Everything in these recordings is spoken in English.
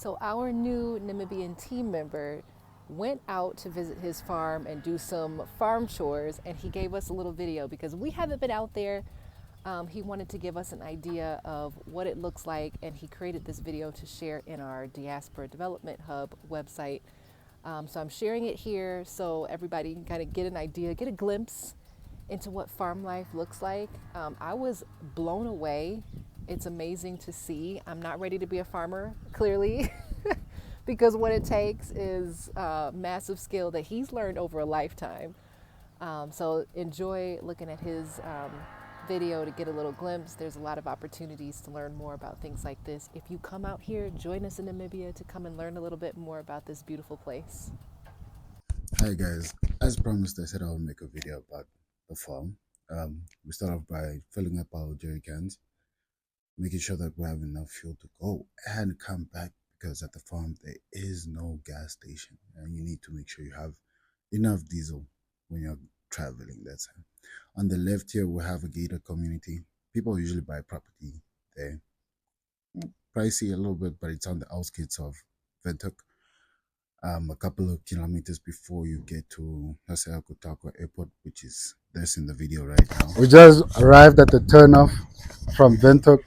So our new Namibian team member went out to visit his farm and do some farm chores, and he gave us a little video because we haven't been out there. He wanted to give us an idea of what it looks like, and he created this video to share in our Diaspora Development Hub website. So I'm sharing it here so everybody can kind of get an idea, get a glimpse into what farm life looks like. I was blown away. It's amazing to see. I'm not ready to be a farmer, clearly, because what it takes is massive skill that he's learned over a lifetime. So enjoy looking at his video to get a little glimpse. There's a lot of opportunities to learn more about things like this. If you come out here, join us in Namibia to come and learn a little bit more about this beautiful place. Hi guys, as promised, I said I would make a video about the farm. We start off by filling up our jerry cans, making sure that we have enough fuel to go and come back because at the farm there is no gas station and you need to make sure you have enough diesel when you're traveling. That's it. On the left here, we have a gated community. People usually buy property there. Pricey a little bit, but it's on the outskirts of Windhoek. A couple of kilometers before you get to Nasea Kutako Airport, which is this in the video right now. We just arrived at the turnoff from Windhoek,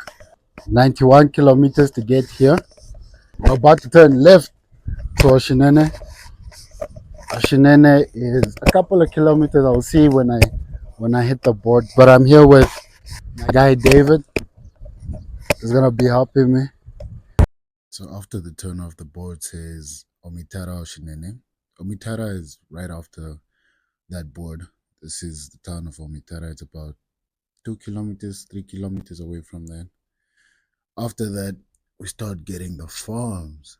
91 kilometers to get here. We're about to turn left to Oshinene. Oshinene is a couple of kilometers. I'll see when I hit the board. But I'm here with my guy David. He's gonna be helping me. So after the turnoff, the board says Omitara Oshinene. Omitara is right after that board. This is the town of Omitara. It's about 2 kilometers, 3 kilometers away from that. After that, we start getting the farms.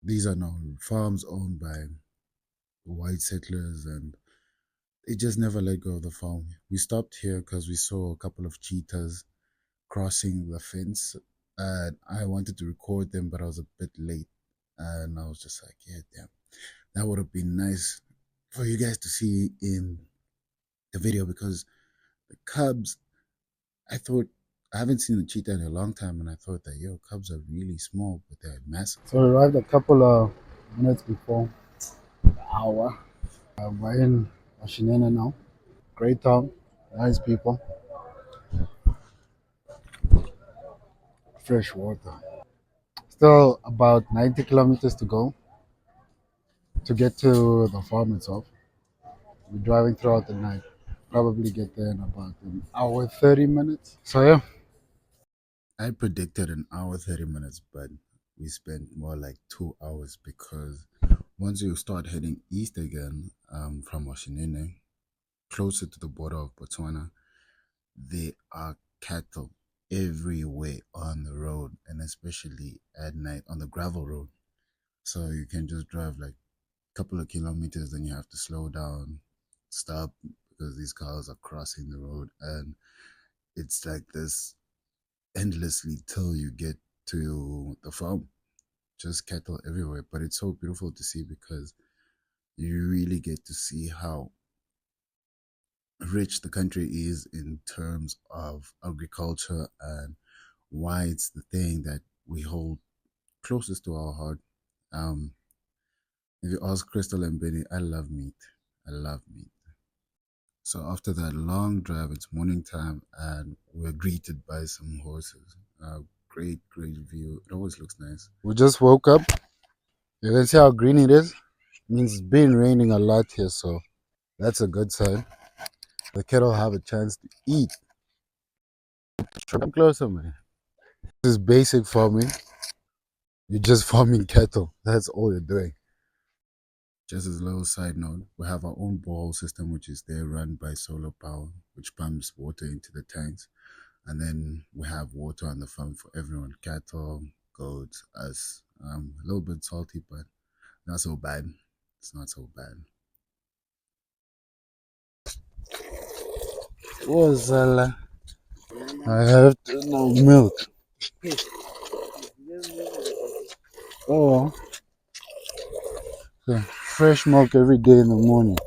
These are now farms owned by white settlers, and they just never let go of the farm. We stopped here because we saw a couple of cheetahs crossing the fence, and I wanted to record them, but I was a bit late, and I was just like, yeah, damn, that would have been nice for you guys to see in the video because the cubs, I haven't seen a cheetah in a long time, and I thought that, yo, cubs are really small, but they're massive. So we arrived a couple of minutes before the hour. We're in Oshinene now. Great town, nice people, fresh water. Still about 90 kilometers to go to get to the farm itself. We're driving throughout the night. Probably get there in about an hour 30 minutes. So yeah. I predicted an hour 30 minutes, but we spent more like 2 hours because once you start heading east again from Oshinene, closer to the border of Botswana, there are cattle everywhere on the road, and especially at night on the gravel road. So you can just drive like a couple of kilometers, then you have to slow down, stop, because these cars are crossing the road, and it's like this endlessly till you get to the farm. Just cattle everywhere, but it's so beautiful to see because you really get to see how rich the country is in terms of agriculture and why it's the thing that we hold closest to our heart. Um, if you ask Crystal and Benny, I love meat. I love meat. So after that long drive, it's morning time and we're greeted by some horses. Great view. It always looks nice. We just woke up. You can see how green it is. It means it's been raining a lot here, so that's a good sign. The cattle have a chance to eat. Come closer, man. This is basic farming. You're just farming cattle. That's all you're doing. Just as a little side note, we have our own borehole system, which is there run by solar power, which pumps water into the tanks. And then we have water on the farm for everyone, cattle, goats, us. A little bit salty, but not so bad. It's not so bad. Wozala. I have to know milk. Oh, so fresh milk every day in the morning.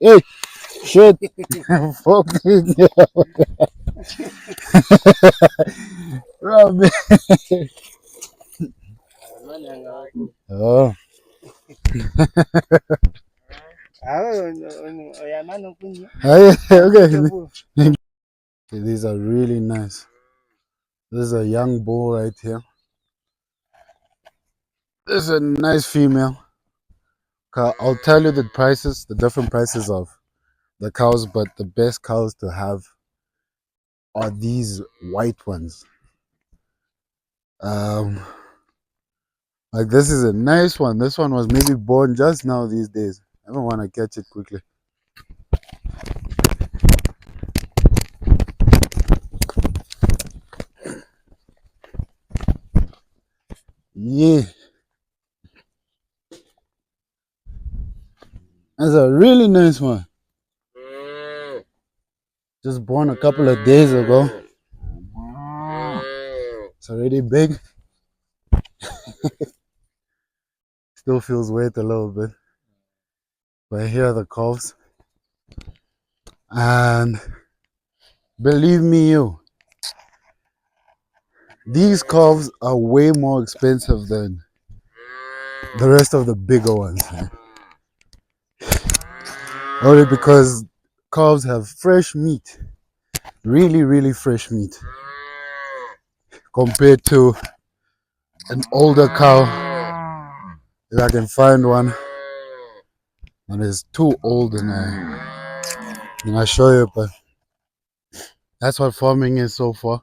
Hey, shit. Fuck it. Robin. Oh. Okay. These are really nice. This is a young bull right here. This is a nice female. I'll tell you the prices, the different prices of the cows, but the best cows to have are these white ones. Um, like this is a nice one. This one was maybe born just now these days. I don't want to catch it quickly. Yeah, that's a really nice one. Just born a couple of days ago. It's already big. Still feels weight a little bit. But here are the calves. And believe me, these calves are way more expensive than the rest of the bigger ones. Only because calves have fresh meat. Really, really fresh meat. Compared to an older cow. If I can find one and it's too old and I show you, but that's what farming is so far.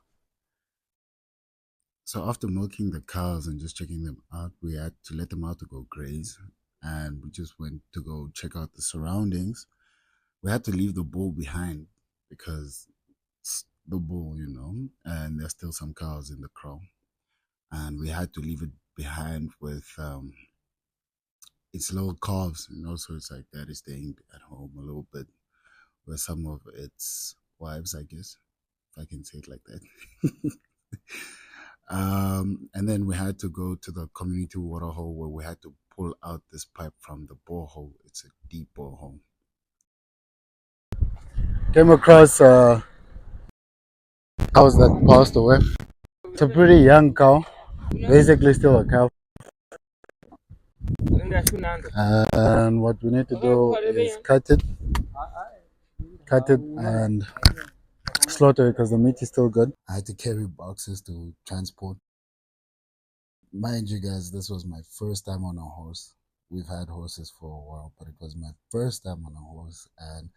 So after milking the cows and just checking them out, we had to let them out to go graze, and we just went to go check out the surroundings. We had to leave the bull behind because it's the bull, and there's still some cows in the kraal, and we had to leave it behind with its little calves, so it's like that is staying at home a little bit with some of its wives, I guess, if I can say it like that. And then we had to go to the community water hole where we had to pull out this pipe from the borehole. It's a deep borehole. Came across cows that passed away. It's a pretty young cow, basically still a cow. And what we need to do is cut it and slaughter it because the meat is still good. I had to carry boxes to transport. Mind you guys, this was my first time on a horse. We've had horses for a while, but it was my first time on a horse. And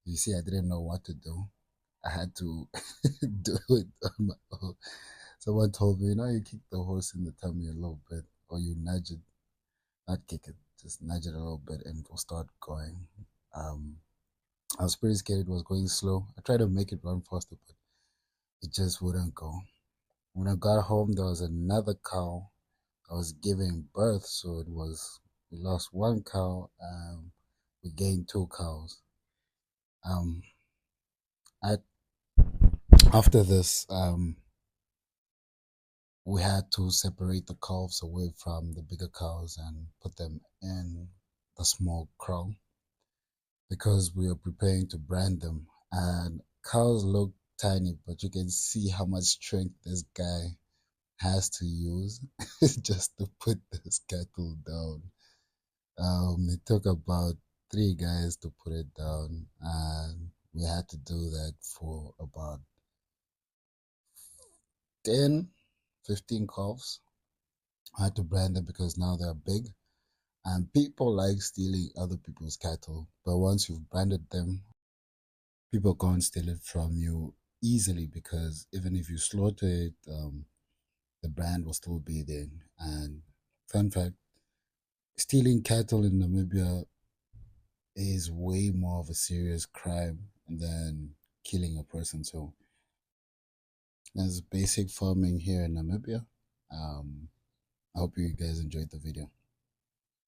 you see, I didn't know what to do. I had to do it on my own. Someone told me, you kick the horse in the tummy a little bit, or you nudge it, not kick it, just nudge it a little bit and it will start going. I was pretty scared it was going slow. I tried to make it run faster, but it just wouldn't go. When I got home, there was another cow. I was giving birth, so we lost one cow, we gained two cows. Um, after this, we had to separate the calves away from the bigger cows and put them in the small kraal because we are preparing to brand them. And cows look tiny, but you can see how much strength this guy has to use just to put this cattle down. It took about 3 guys to put it down, and we had to do that for about 10, 15 calves. I had to brand them because now they're big, and people like stealing other people's cattle. But once you've branded them, people can't steal it from you easily because even if you slaughter it, the brand will still be there. And fun fact, stealing cattle in Namibia is way more of a serious crime than killing a person. So that's basic farming here in Namibia. I hope you guys enjoyed the video.